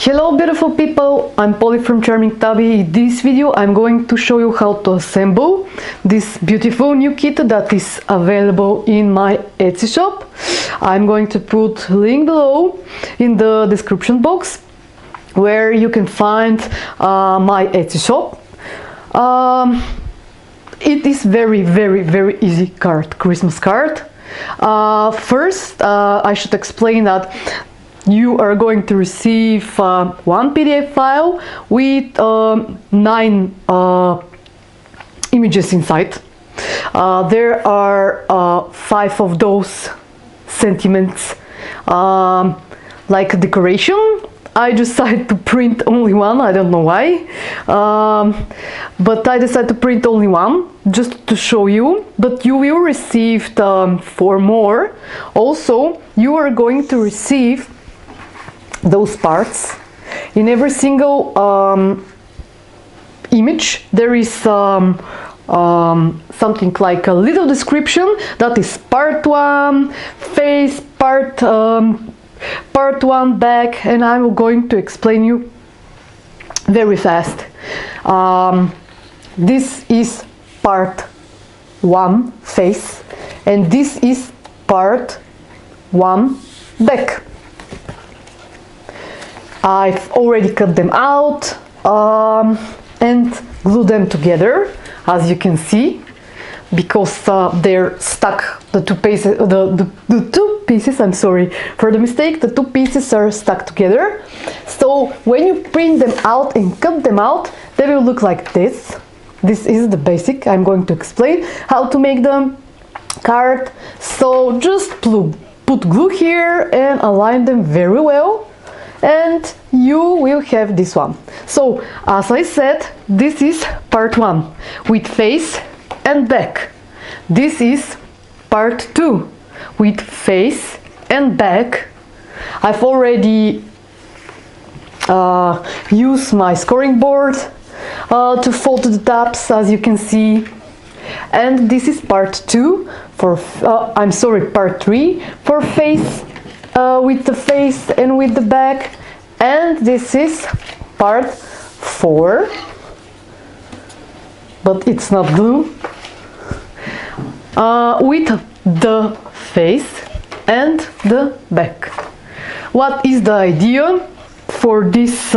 Hello beautiful people, I'm Polly from Charming Tabby. In this video I'm going to show you how to assemble this beautiful new kit that is available in my Etsy shop. I'm going to put link below in the description box where you can find my Etsy shop. It is very easy card, Christmas card. First I should explain that you are going to receive one PDF file with 9 images inside. There are 5 of those sentiments like decoration. I decided to print only one, I don't know why, but I decided to print only one just to show you, but you will receive 4 more. Also, you are going to receive those parts. In every single image there is something like a little description that is part 1 face, part 1 back, and I'm going to explain you very fast. This is part 1 face and this is part 1 back. I've already cut them out and glued them together, as you can see, because they're stuck. The two pieces, I'm sorry for the mistake, the 2 pieces are stuck together. So when you print them out and cut them out, they will look like this. This is the basic. I'm going to explain how to make the card. So just put glue here and align them very well, and you will have this one. So as I said, this is part 1 with face and back. This is part 2 with face and back. I've already used my scoring board to fold the tabs, as you can see, and this is part 2 for part 3 for face, with the face and with the back, and this is part 4, but it's not glue, with the face and the back. What is the idea for this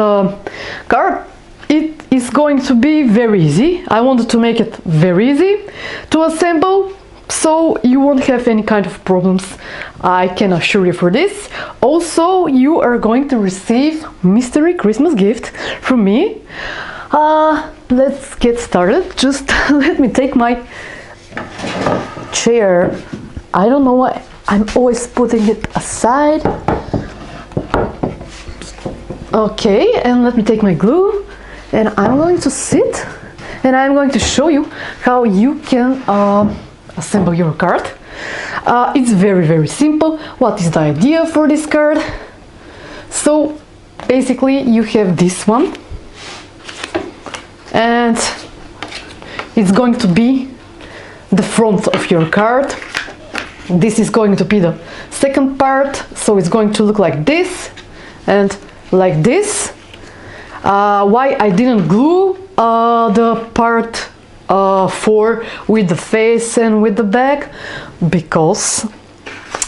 card? It is going to be very easy. I wanted to make it very easy to assemble, so you won't have any kind of problems, I can assure you for this. Also, you are going to receive mystery Christmas gift from me. Let's get started. Just let me take my chair. I don't know why I'm always putting it aside. Okay, and let me take my glue, and I'm going to sit and I'm going to show you how you can assemble your card. It's very simple. What is the idea for this card? So basically you have this one, and it's going to be the front of your card. This is going to be the second part, so it's going to look like this and like this. Why I didn't glue the part 4 with the face and with the back? Because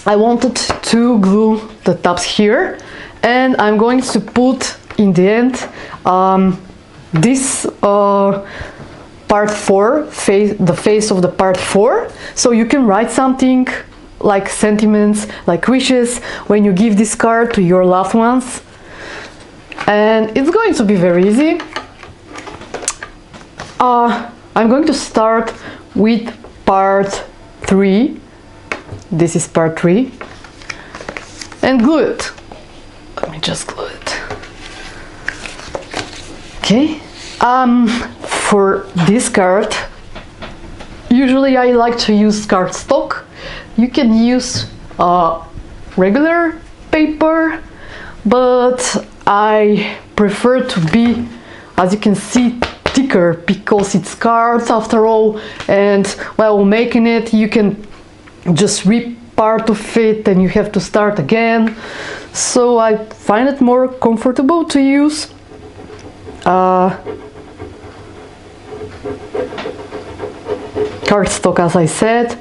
I wanted to glue the tabs here, and I'm going to put in the end this part 4, the face of the part 4, so you can write something like sentiments, like wishes, when you give this card to your loved ones. And it's going to be very easy. I'm going to start with part 3. This is part 3, and glue it. Let me just glue it. Okay. For this card, usually I like to use cardstock. You can use regular paper, but I prefer to be, as you can see, thicker, because it's cards after all, and while making it you can just rip part of it and you have to start again. so I find it more comfortable to use cardstock, as I said.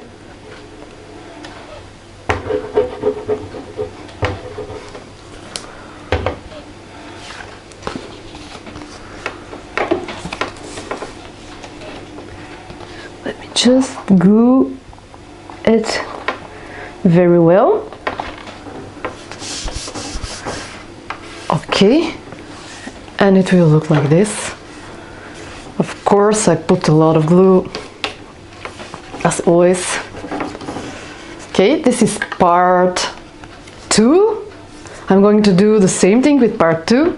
Let me just glue it very well. Okay, and it will look like this. Of course, I put a lot of glue, as always. Okay, this is part 2. I'm going to do the same thing with part 2.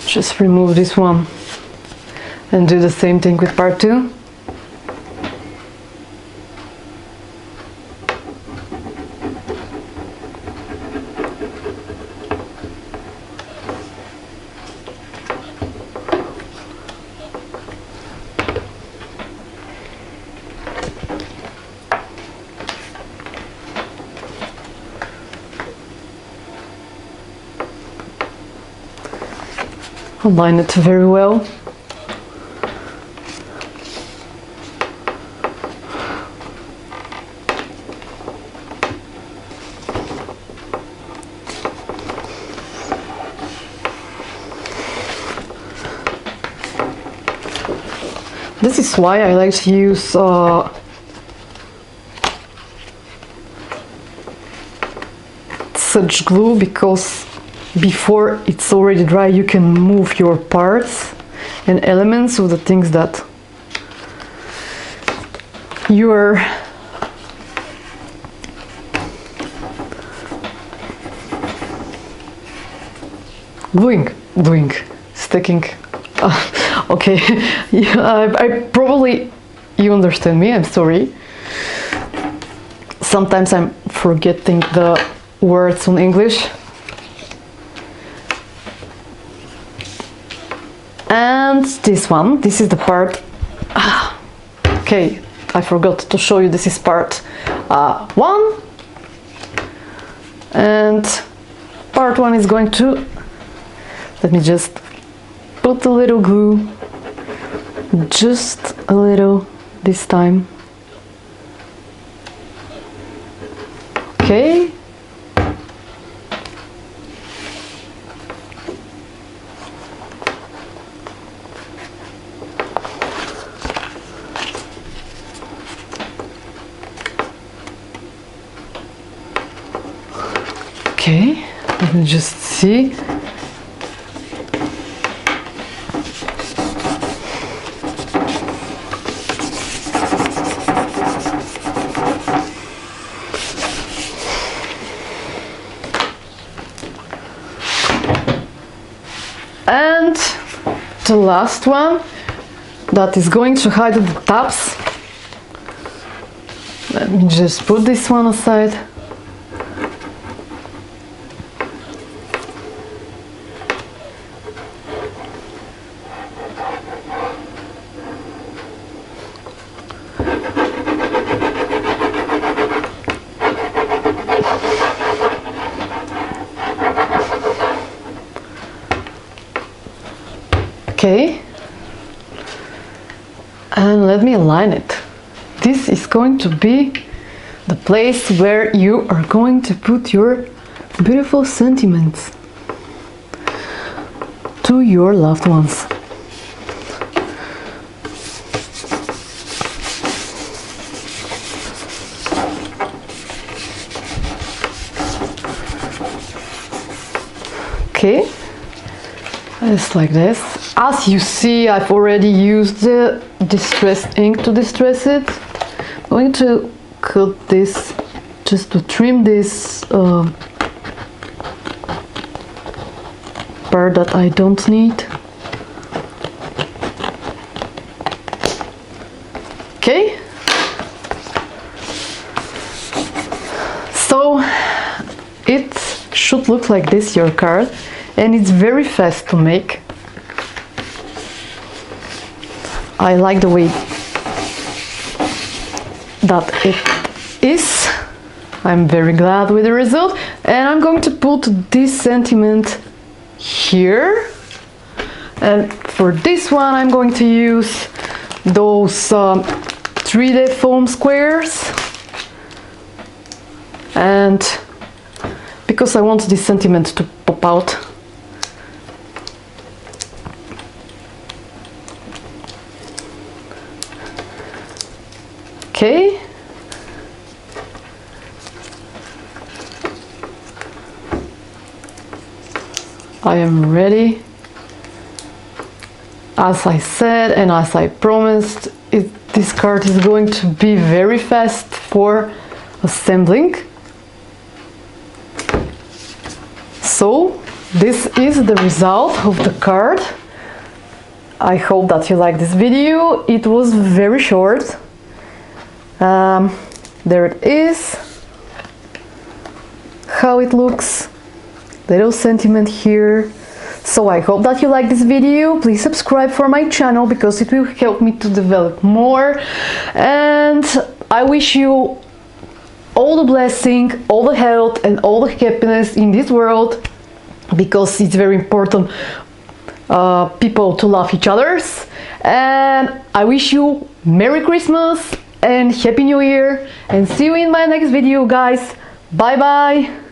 Just remove this one and do the same thing with part 2. Align it very well. This is why I like to use such glue, because before it's already dry you can move your parts and elements of the things that you are gluing, sticking. Okay, yeah, I probably, you understand me, I'm sorry. Sometimes I'm forgetting the words in English. And this one, this is the part, okay, I forgot to show you, this is part 1, and part 1 is going to, let me just put a little glue, just a little this time, okay. Okay, let me just see. And the last one that is going to hide the tabs. Let me just put this one aside. Okay, and let me align it. This is going to be the place where you are going to put your beautiful sentiments to your loved ones. Okay, just like this. As you see, I've already used the distressed ink to distress it. I'm going to cut this just to trim this part that I don't need. Okay, so it should look like this, your card, and it's very fast to make. I like the way that it is. I'm very glad with the result, and I'm going to put this sentiment here. And for this one, I'm going to use those 3D foam squares, and because I want this sentiment to pop out. Okay. I am ready. As I said and as I promised, this card is going to be very fast for assembling. So this is the result of the card. I hope that you like this video. It was very short. There it is, how it looks, little sentiment here. So I hope that you like this video. Please subscribe for my channel because it will help me to develop more, and I wish you all the blessing, all the health and all the happiness in this world, because it's very important people to love each other. And I wish you Merry Christmas and Happy New Year, and see you in my next video, guys. Bye bye.